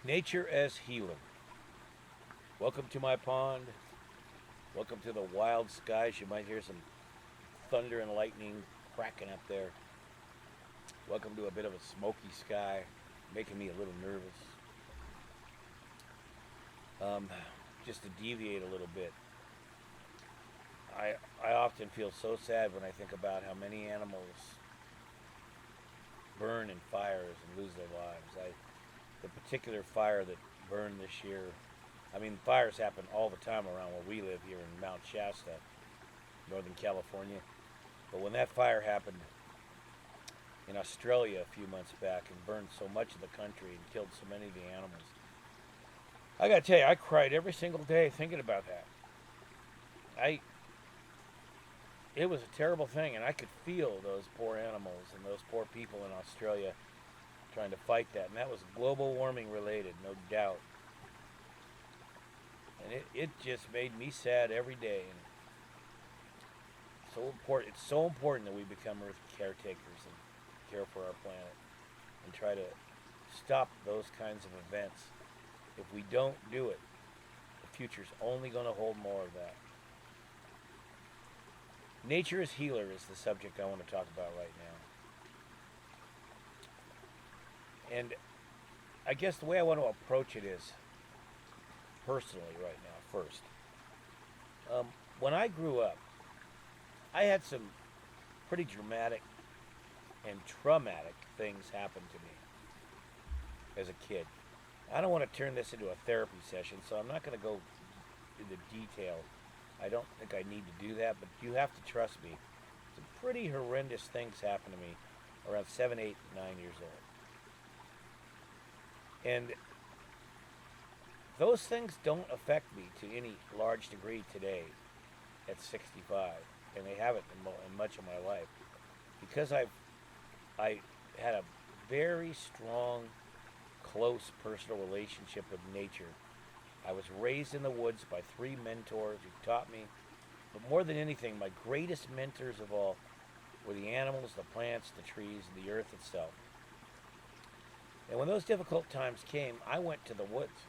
Nature as healer. Welcome to my pond. Welcome to the wild skies. You might hear some thunder and lightning cracking up there. Welcome to a bit of a smoky sky, making me a little nervous. Just to deviate a little bit, I often feel so sad when I think about how many animals burn in fires and lose their lives. The particular fire that burned this year, I mean, fires happen all the time around where we live here in Mount Shasta, Northern California. But when that fire happened in Australia a few months back and burned so much of the country and killed so many of the animals, I gotta tell you, I cried every single day thinking about that. It was a terrible thing, and I could feel those poor animals and those poor people in Australia trying to fight that. And that was global warming related, no doubt. And it just made me sad every day. And so important. It's so important that we become Earth caretakers and care for our planet and try to stop those kinds of events. If we don't do it, the future's only going to hold more of that. Nature as healer is the subject I want to talk about right now. And I guess the way I want to approach it is personally right now first. When I grew up, I had some pretty dramatic and traumatic things happen to me as a kid. I don't want to turn this into a therapy session, so I'm not going to go into detail. I don't think I need to do that, but you have to trust me. Some pretty horrendous things happened to me around 7, 8, 9 years old. And those things don't affect me to any large degree today at 65, and they haven't in much of my life, because I had a very strong, close personal relationship with nature. I was raised in the woods by 3 mentors who taught me, but more than anything, my greatest mentors of all were the animals, the plants, the trees, and the earth itself. And when those difficult times came, I went to the woods,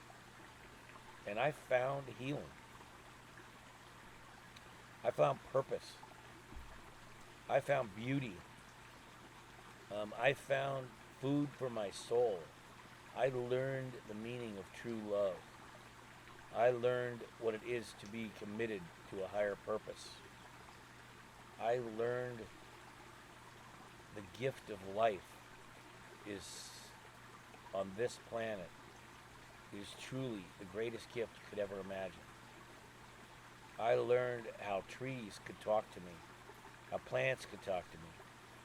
and I found healing. I found purpose. I found beauty. I found food for my soul. I learned the meaning of true love. I learned what it is to be committed to a higher purpose. I learned the gift of life is on this planet is truly the greatest gift you could ever imagine. I learned how trees could talk to me, how plants could talk to me,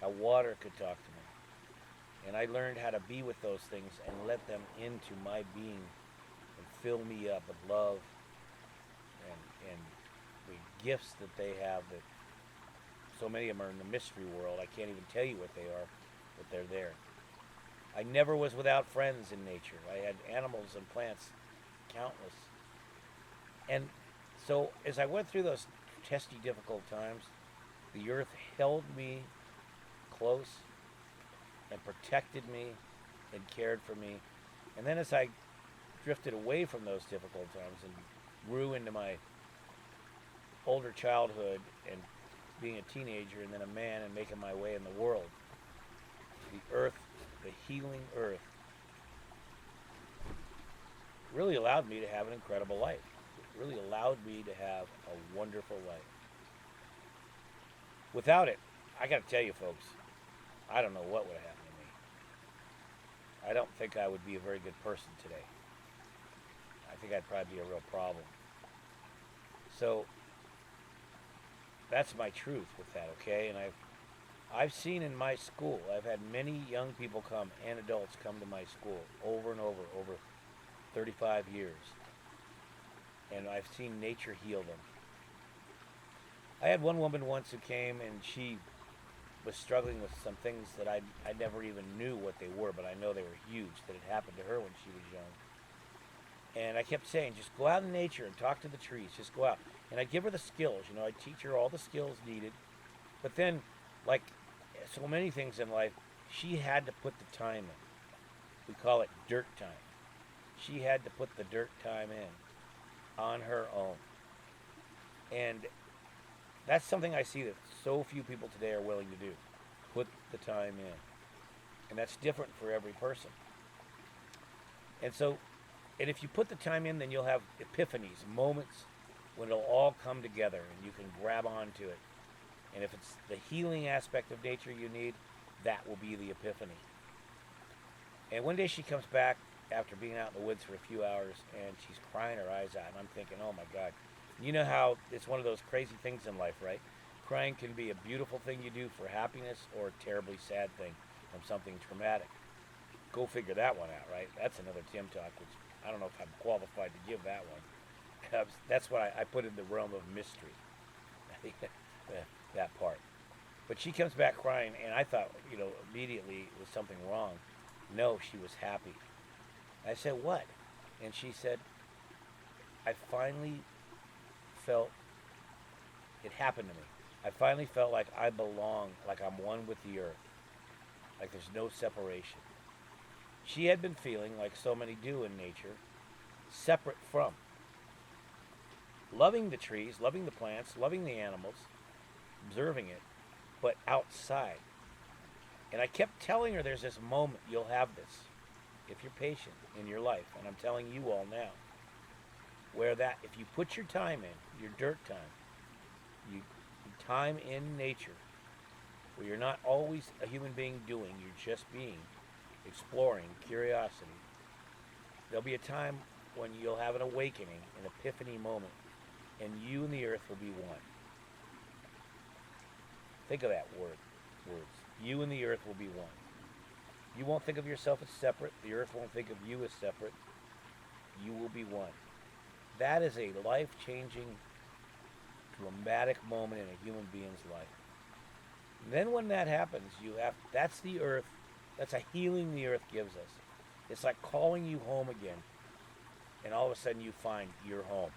how water could talk to me. And I learned how to be with those things and let them into my being and fill me up with love and the gifts that they have, that so many of them are in the mystery world. I can't even tell you what they are, but they're there. I never was without friends in nature. I had animals and plants, countless. And so as I went through those testy, difficult times, the earth held me close and protected me and cared for me. And then as I drifted away from those difficult times and grew into my older childhood and being a teenager and then a man and making my way in the world, the earth, the healing earth, really allowed me to have an incredible life. It really allowed me to have a wonderful life. Without it, I got to tell you folks, I don't know what would have happened to me. I don't think I would be a very good person today. I think I'd probably be a real problem. So that's my truth with that, okay? And I've seen in my school, I've had many young people come and adults come to my school over and over 35 years. And I've seen nature heal them. I had one woman once who came and she was struggling with some things that I never even knew what they were, but I know they were huge, that had happened to her when she was young. And I kept saying, just go out in nature and talk to the trees, just go out. And I'd give her the skills, I'd teach her all the skills needed. But then, like so many things in life, she had to put the time in. We call it dirt time. She had to put the dirt time in on her own. And that's something I see that so few people today are willing to do. Put the time in. And that's different for every person. And so, and if you put the time in, then you'll have epiphanies, moments when it'll all come together and you can grab onto it. And if it's the healing aspect of nature you need, that will be the epiphany. And one day she comes back after being out in the woods for a few hours and she's crying her eyes out. And I'm thinking, oh my God. You know how it's one of those crazy things in life, right? Crying can be a beautiful thing you do for happiness or a terribly sad thing from something traumatic. Go figure that one out, right? That's another Tim Talk, which I don't know if I'm qualified to give that one. That's what I put in the realm of mystery. I think that part. But she comes back crying, and I thought, immediately it was something wrong. No, she was happy. I said, what? And she said, I finally felt, it happened to me. I finally felt like I belong, like I'm one with the earth, like there's no separation. She had been feeling, like so many do in nature, separate from. Loving the trees, loving the plants, loving the animals, observing it, but outside. And I kept telling her there's this moment, you'll have this, if you're patient in your life, and I'm telling you all now, where that, if you put your time in, your dirt time, you time in nature, where you're not always a human being doing, you're just being, exploring, curiosity, there'll be a time when you'll have an awakening, an epiphany moment, and you and the earth will be one. Think of that words. You and the earth will be one. You won't think of yourself as separate. The earth won't think of you as separate. You will be one. That is a life-changing, dramatic moment in a human being's life. And then when that happens, that's the earth. That's a healing the earth gives us. It's like calling you home again. And all of a sudden you find your home.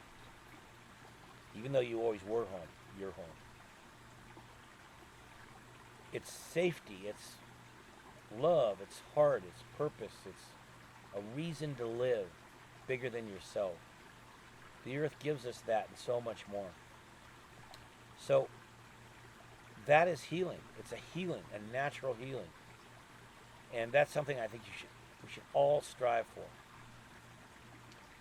Even though you always were home, you're home. It's safety, it's love, it's heart, it's purpose, it's a reason to live bigger than yourself. The earth gives us that and so much more. So that is healing. It's a healing, a natural healing. And that's something I think we should all strive for.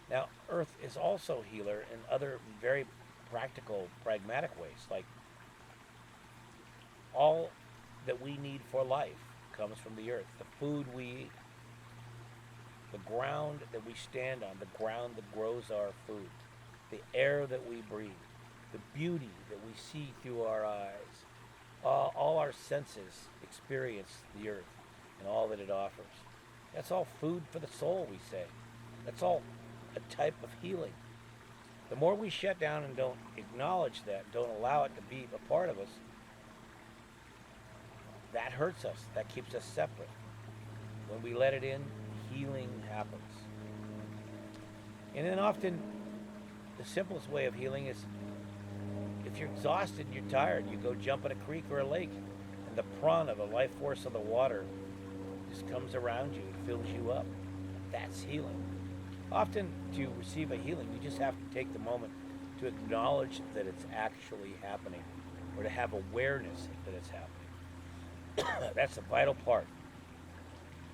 Now, earth is also a healer in other very practical, pragmatic ways, like all that we need for life comes from the earth. The food we eat, the ground that we stand on, the ground that grows our food, the air that we breathe, the beauty that we see through our eyes. All our senses experience the earth and all that it offers. That's all food for the soul, we say. That's all a type of healing. The more we shut down and don't acknowledge that, don't allow it to be a part of us, that hurts us. That keeps us separate. When we let it in, healing happens. And then often, the simplest way of healing is if you're exhausted and you're tired, you go jump in a creek or a lake, and the prana, the life force of the water, just comes around you and fills you up. That's healing. Often, to receive a healing, you just have to take the moment to acknowledge that it's actually happening, or to have awareness that it's happening. That's a vital part.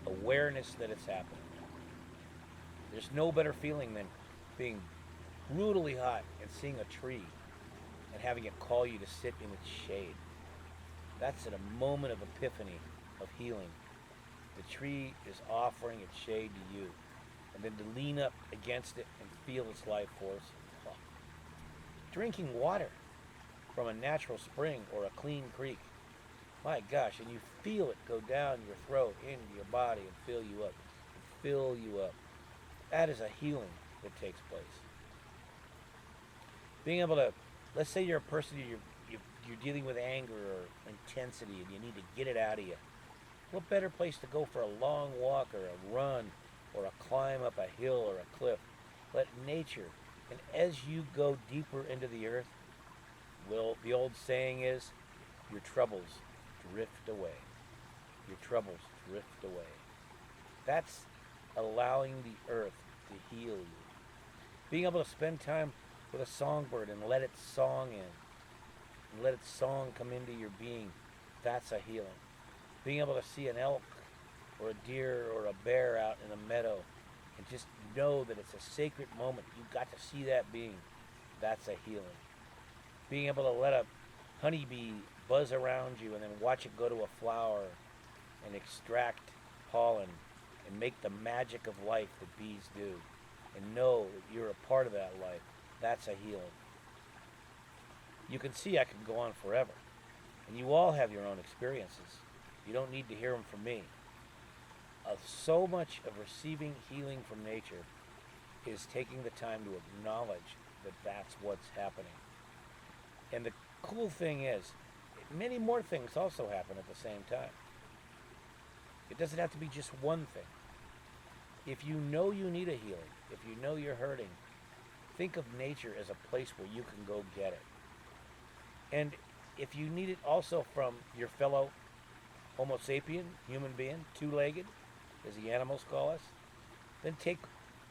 Awareness that it's happening. There's no better feeling than being brutally hot and seeing a tree and having it call you to sit in its shade. That's at a moment of epiphany, of healing. The tree is offering its shade to you. And then to lean up against it and feel its life force. Drinking water from a natural spring or a clean creek. My gosh, and you feel it go down your throat, into your body, and fill you up. Fill you up. That is a healing that takes place. Being able to, let's say you're a person, you're dealing with anger or intensity, and you need to get it out of you. What better place to go for a long walk or a run or a climb up a hill or a cliff? Let nature, and as you go deeper into the earth, well, the old saying is, your troubles drift away. Your troubles drift away. That's allowing the earth to heal you. Being able to spend time with a songbird and let its song in, and let its song come into your being, that's a healing. Being able to see an elk or a deer or a bear out in a meadow and just know that it's a sacred moment. You got to see that being. That's a healing. Being able to let a honeybee buzz around you and then watch it go to a flower and extract pollen and make the magic of life that bees do and know that you're a part of that life. That's a healing. You can see I can go on forever. And you all have your own experiences. You don't need to hear them from me. So much of receiving healing from nature is taking the time to acknowledge that that's what's happening. And the cool thing is, many more things also happen at the same time. It doesn't have to be just one thing. If you know you need a healing, if you know you're hurting, think of nature as a place where you can go get it. And if you need it also from your fellow Homo sapien, human being, two-legged, as the animals call us, then take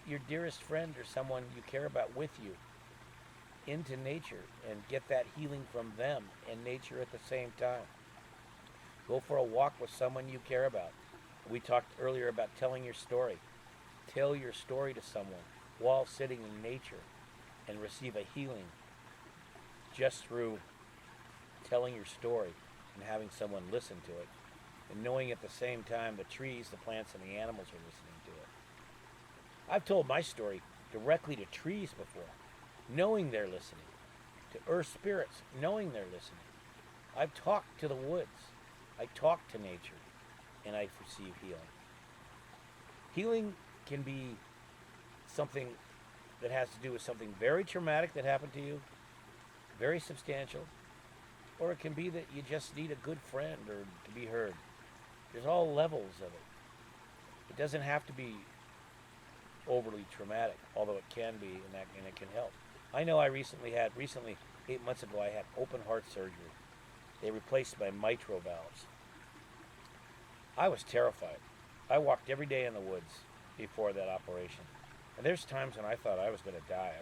your dearest friend or someone you care about with you into nature and get that healing from them and nature at the same time. Go for a walk with someone you care about. We talked earlier about telling your story. Tell your story to someone while sitting in nature and receive a healing just through telling your story and having someone listen to it and knowing at the same time the trees, the plants, and the animals are listening to it. I've told my story directly to trees before, knowing they're listening, to earth spirits, knowing they're listening. I've talked to the woods. I talk to nature, and I receive healing. Healing can be something that has to do with something very traumatic that happened to you, very substantial, or it can be that you just need a good friend or to be heard. There's all levels of it. It doesn't have to be overly traumatic, although it can be, and it can help. I know I recently, 8 months ago, I had open heart surgery. They replaced my mitral valves. I was terrified. I walked every day in the woods before that operation. And there's times when I thought I was going to die.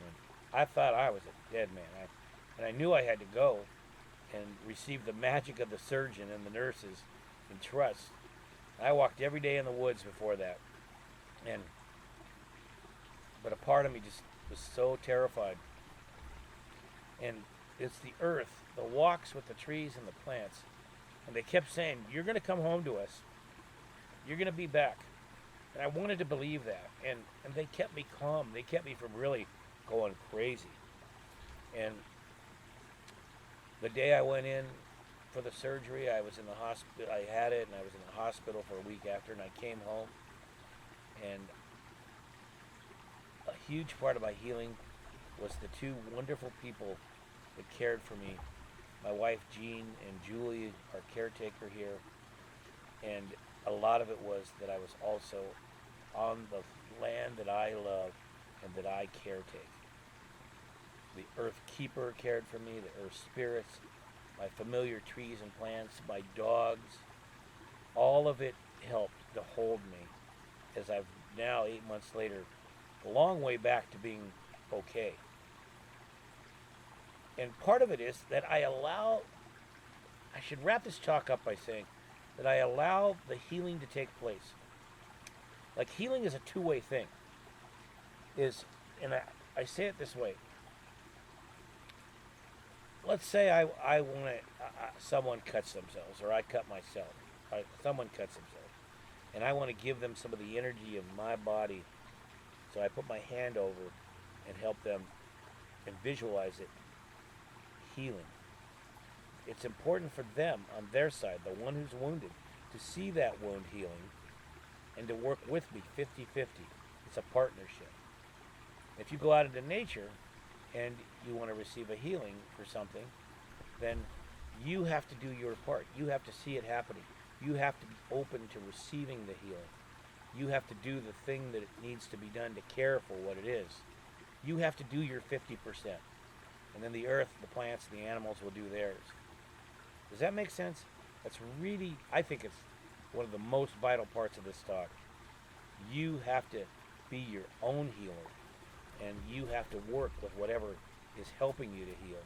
I thought I was a dead man. And I knew I had to go and receive the magic of the surgeon and the nurses and trust. I walked every day in the woods before that. But a part of me just was so terrified. And it's the earth, the walks with the trees and the plants. And they kept saying, you're going to come home to us. You're going to be back. And I wanted to believe that. And they kept me calm. They kept me from really going crazy. And the day I went in for the surgery, I was in the hospital. I had it, and I was in the hospital for a week after, and I came home. And a huge part of my healing was the two wonderful people that cared for me. My wife, Jean, and Julie, our caretaker here. And a lot of it was that I was also on the land that I love and that I caretake. The earth keeper cared for me, the earth spirits, my familiar trees and plants, my dogs. All of it helped to hold me as I've now, 8 months later, a long way back to being okay. And part of it is that I should wrap this talk up by saying that I allow the healing to take place. Like, healing is a two-way thing. And I say it this way. Let's say I want to, someone cuts themselves, or I cut myself. Someone cuts themselves. And I want to give them some of the energy of my body. So I put my hand over and help them and visualize it healing. It's important for them on their side, the one who's wounded, to see that wound healing and to work with me 50-50. It's a partnership. If you go out into nature and you want to receive a healing for something, then you have to do your part. You have to see it happening. You have to be open to receiving the healing. You have to do the thing that it needs to be done to care for what it is. You have to do your 50%. And then the earth, the plants, and the animals will do theirs. Does that make sense? That's really, I think it's one of the most vital parts of this talk. You have to be your own healer. And you have to work with whatever is helping you to heal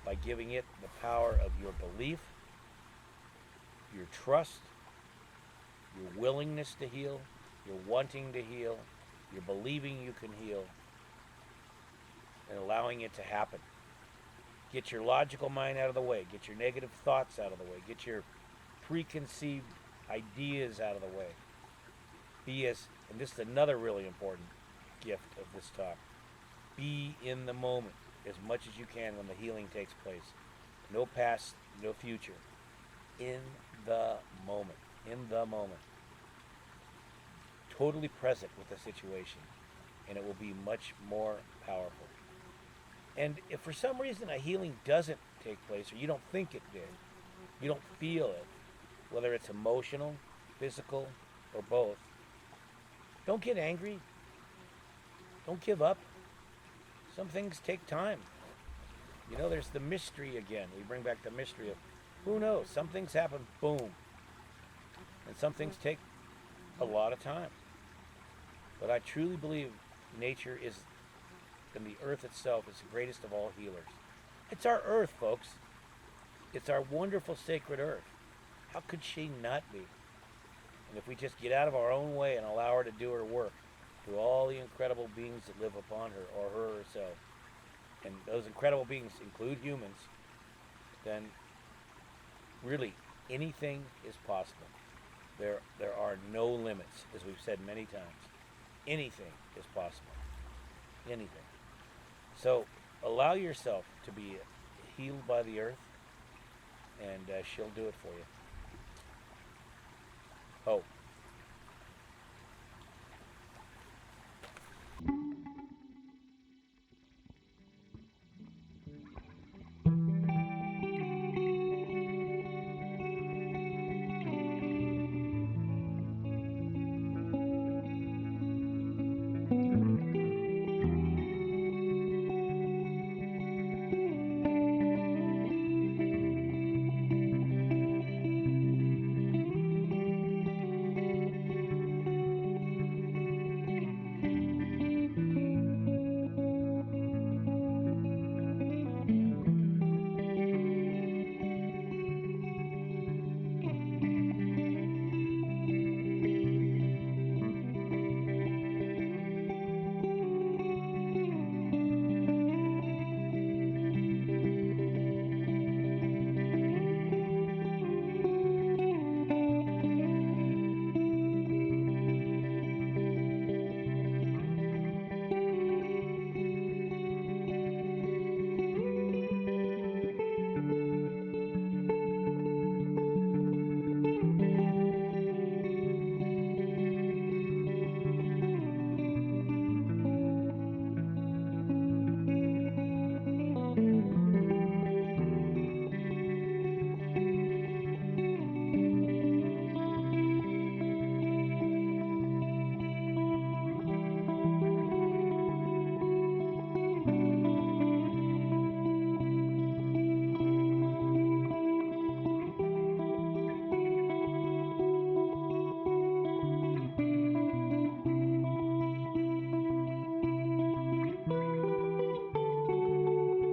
by giving it the power of your belief, your trust, your willingness to heal, your wanting to heal, your believing you can heal, and allowing it to happen. Get your logical mind out of the way. Get your negative thoughts out of the way. Get your preconceived ideas out of the way. And this is another really important gift of this talk, be in the moment as much as you can when the healing takes place. No past, no future. In the moment. In the moment. Totally present with the situation, and it will be much more powerful. And if for some reason a healing doesn't take place, or you don't think it did, you don't feel it, whether it's emotional, physical, or both, don't get angry. Don't give up. Some things take time. There's the mystery again. We bring back the mystery of, who knows? Some things happen, boom. And some things take a lot of time. But I truly believe nature is, and the earth itself is the greatest of all healers. It's our earth, folks. It's our wonderful sacred earth. How could she not be? And if we just get out of our own way and allow her to do her work, to all the incredible beings that live upon her, or her herself, and those incredible beings include humans, then really anything is possible. There are no limits, as we've said many times. Anything is possible. Anything. So allow yourself to be healed by the earth, and she'll do it for you. Oh,